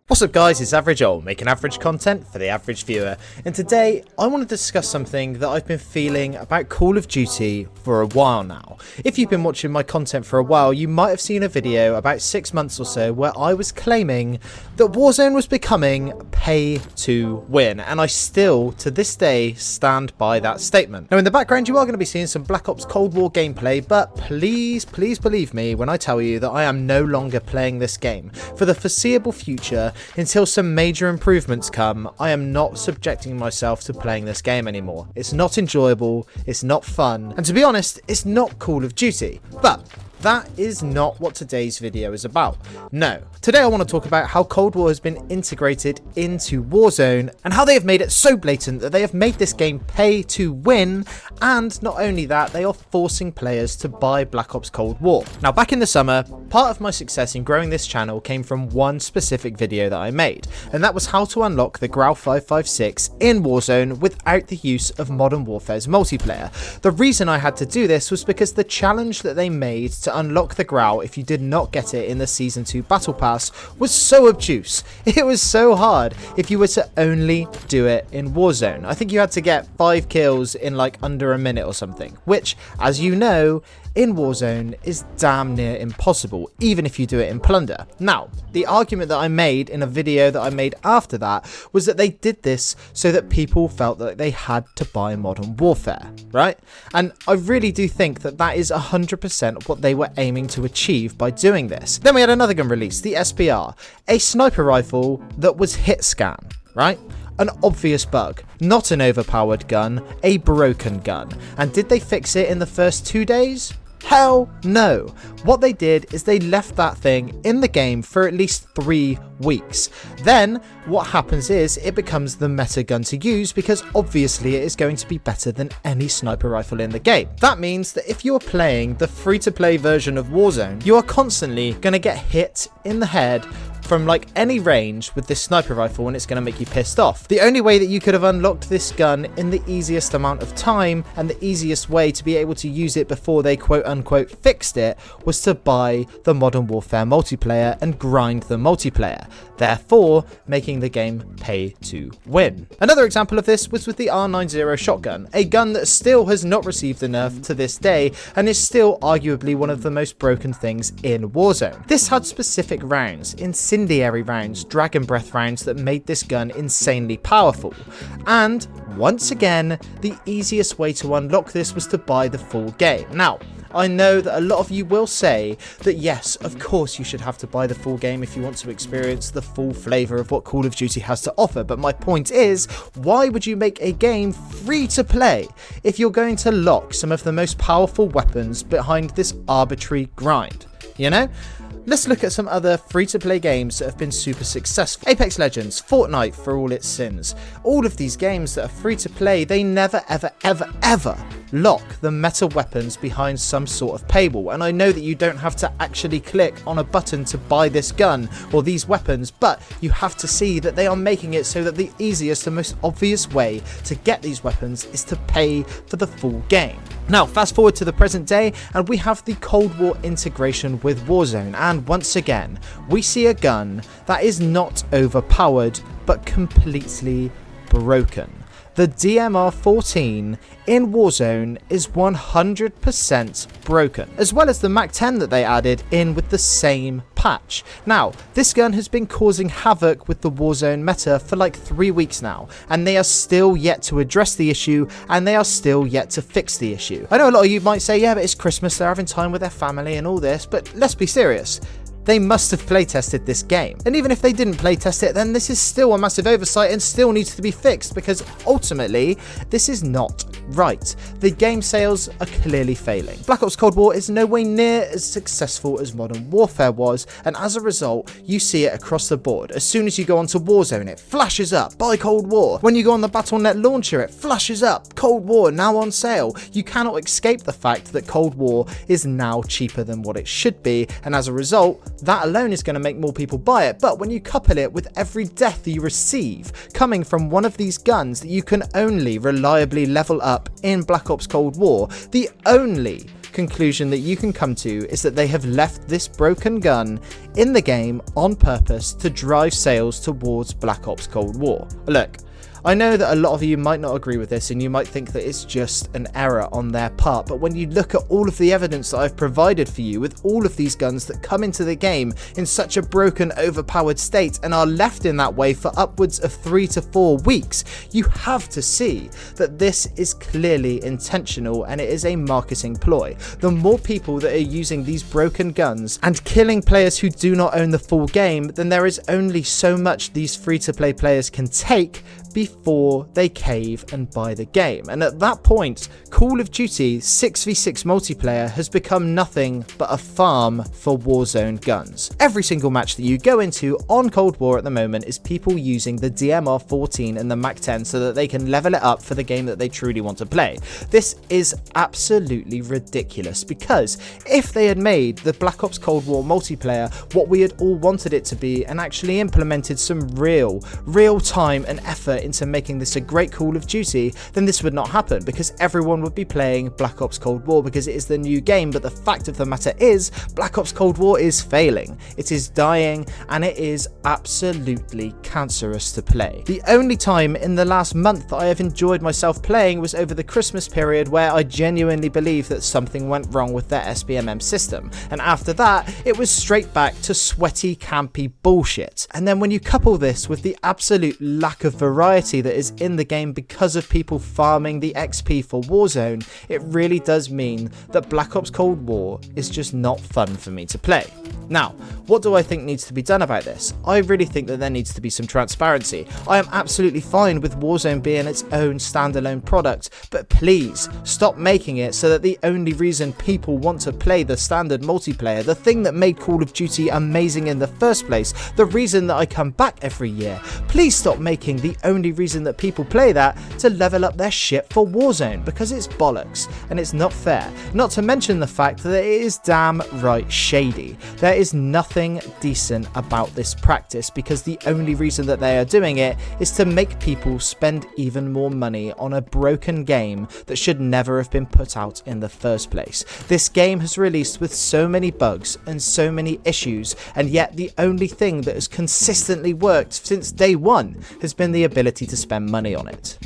What's up guys, it's Average Ol, making average content for the average viewer, and today I want to discuss something that I've been feeling about Call of Duty for a while now. If you've been watching my content for a while, you might have seen a video about 6 months or so where I was claiming that Warzone was becoming pay to win, and I still, to this day, stand by that statement. Now in the background you are going to be seeing some Black Ops Cold War gameplay, but please believe me when I tell you that I am no longer playing this game. For the foreseeable future, until some major improvements come, I am not subjecting myself to playing this game anymore. It's not enjoyable, it's not fun, and to be honest, it's not Call of Duty. But that is not what today's video is about. No, today I want to talk about how Cold War has been integrated into Warzone and how they have made it so blatant that they have made this game pay to win, and not only that, they are forcing players to buy Black Ops Cold War. Now back in the summer, part of my success in growing this channel came from one specific video that I made, and that was how to unlock the Grau 556 in Warzone without the use of Modern Warfare's multiplayer. The reason I had to do this was because the challenge that they made to unlock the Grau if you did not get it in the Season 2 Battle Pass was so obtuse. It was so hard if you were to only do it in Warzone. I think you had to get 5 kills in like under a minute or something, which, as you know, in Warzone is damn near impossible, even if you do it in Plunder. Now, the argument that I made in a video that I made after that was that they did this so that people felt that they had to buy Modern Warfare, right? And I really do think that that is 100% what they were aiming to achieve by doing this. Then we had another gun release, the SBR, a sniper rifle that was hit scan, right? An obvious bug, not an overpowered gun, a broken gun. And did they fix it in the first 2 days? Hell no. What they did is they left that thing in the game for at least 3 weeks. Then what happens is it becomes the meta gun to use because obviously it is going to be better than any sniper rifle in the game. That means that if you're playing the free-to-play version of Warzone, you are constantly going to get hit in the head from like any range with this sniper rifle, and it's going to make you pissed off. The only way that you could have unlocked this gun in the easiest amount of time and the easiest way to be able to use it before they quote unquote fixed it was to buy the Modern Warfare multiplayer and grind the multiplayer, therefore making the game pay to win. Another example of this was with the R90 shotgun, a gun that still has not received a nerf to this day and is still arguably one of the most broken things in Warzone. This had specific rounds, incendiary rounds, dragon breath rounds that made this gun insanely powerful. And once again, the easiest way to unlock this was to buy the full game. Now, I know that a lot of you will say that yes, of course you should have to buy the full game if you want to experience the full flavour of what Call of Duty has to offer, but my point is, why would you make a game free to play if you're going to lock some of the most powerful weapons behind this arbitrary grind, you know? Let's look at some other free-to-play games that have been super successful. Apex Legends, Fortnite for all its sins. All of these games that are free-to-play, they never ever lock the meta weapons behind some sort of paywall. And I know that you don't have to actually click on a button to buy this gun or these weapons, but you have to see that they are making it so that the easiest and most obvious way to get these weapons is to pay for the full game. Now, fast forward to the present day, and we have the Cold War integration with Warzone, and once again, we see a gun that is not overpowered, but completely broken. The DMR-14 in Warzone is 100% broken, as well as the MAC-10 that they added in with the same patch. Now, this gun has been causing havoc with the Warzone meta for like 3 weeks now, and they are still yet to address the issue, and they are still yet to fix the issue. I know a lot of you might say, yeah, but it's Christmas, they're having time with their family and all this, but let's be serious. They must have playtested this game. And even if they didn't playtest it, then this is still a massive oversight and still needs to be fixed, because ultimately, this is not right. The game sales are clearly failing. Black Ops Cold War is nowhere near as successful as Modern Warfare was, and as a result, you see it across the board. As soon as you go onto Warzone, it flashes up, buy Cold War. When you go on the Battle.net launcher, it flashes up, Cold War, now on sale. You cannot escape the fact that Cold War is now cheaper than what it should be, and as a result, that alone is going to make more people buy it. But when you couple it with every death that you receive coming from one of these guns that you can only reliably level up in Black Ops Cold War, the only conclusion that you can come to is that they have left this broken gun in the game on purpose to drive sales towards Black Ops Cold War. Look, I know that a lot of you might not agree with this and you might think that it's just an error on their part, but when you look at all of the evidence that I've provided for you with all of these guns that come into the game in such a broken, overpowered state and are left in that way for upwards of 3 to 4 weeks, you have to see that this is clearly intentional and it is a marketing ploy. The more people that are using these broken guns and killing players who do not own the full game, then there is only so much these free-to-play players can take before they cave and buy the game. And at that point, Call of Duty 6v6 multiplayer has become nothing but a farm for Warzone guns. Every single match that you go into on Cold War at the moment is people using the DMR-14 and the MAC-10 so that they can level it up for the game that they truly want to play. This is absolutely ridiculous, because if they had made the Black Ops Cold War multiplayer what we had all wanted it to be and actually implemented some real time and effort into making this a great Call of Duty, then this would not happen, because everyone would be playing Black Ops Cold War because it is the new game. But the fact of the matter is, Black Ops Cold War is failing, it is dying, and it is absolutely cancerous to play. The only time in the last month that I have enjoyed myself playing was over the Christmas period, where I genuinely believe that something went wrong with their sbmm system, and after that it was straight back to sweaty, campy bullshit. And then when you couple this with the absolute lack of variety that is in the game because of people farming the XP for Warzone, it really does mean that Black Ops Cold War is just not fun for me to play. Now, what do I think needs to be done about this? I really think that there needs to be some transparency. I am absolutely fine with Warzone being its own standalone product, but please stop making it so that the only reason people want to play the standard multiplayer, the thing that made Call of Duty amazing in the first place, the reason that I come back every year, please stop making the only reason that people play that to level up their shit for Warzone, because it's bollocks and it's not fair. Not to mention the fact that it is damn right shady. There is nothing decent about this practice, because the only reason that they are doing it is to make people spend even more money on a broken game that should never have been put out in the first place. This game has released with so many bugs and so many issues, and yet the only thing that has consistently worked since day one has been the ability to spend money on it.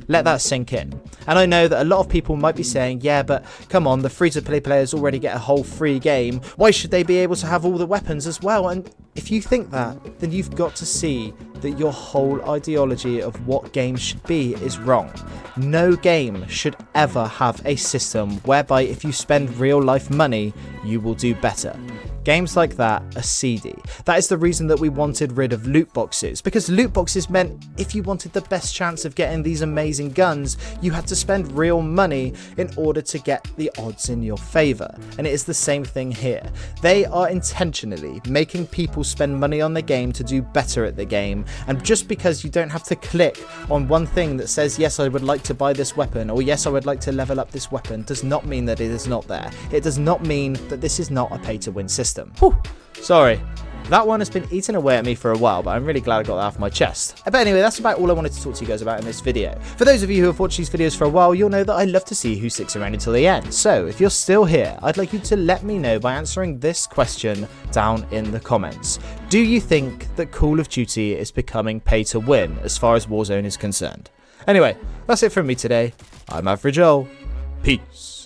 Let that sink in. And I know that a lot of people might be saying, yeah, but come on, the free-to-play players already get a whole free game. Why should they be able to have all the weapons as well? And if you think that, then you've got to see that your whole ideology of what games should be is wrong. No game should ever have a system whereby if you spend real-life money, you will do better. Games like that are seedy. That is the reason that we wanted rid of loot boxes, because loot boxes meant if you wanted the best chance of getting these amazing guns, you had to spend real money in order to get the odds in your favour. And it is the same thing here. They are intentionally making people spend money on the game to do better at the game, and just because you don't have to click on one thing that says, yes, I would like to buy this weapon, or yes, I would like to level up this weapon, does not mean that it is not there. It does not mean that this is not a pay-to-win system. Whew, sorry. That one has been eating away at me for a while, but I'm really glad I got that off my chest. But anyway, that's about all I wanted to talk to you guys about in this video. For those of you who have watched these videos for a while, you'll know that I love to see who sticks around until the end. So if you're still here, I'd like you to let me know by answering this question down in the comments. Do you think that Call of Duty is becoming pay to win as far as Warzone is concerned? Anyway, that's it from me today. I'm Average Joel. Peace.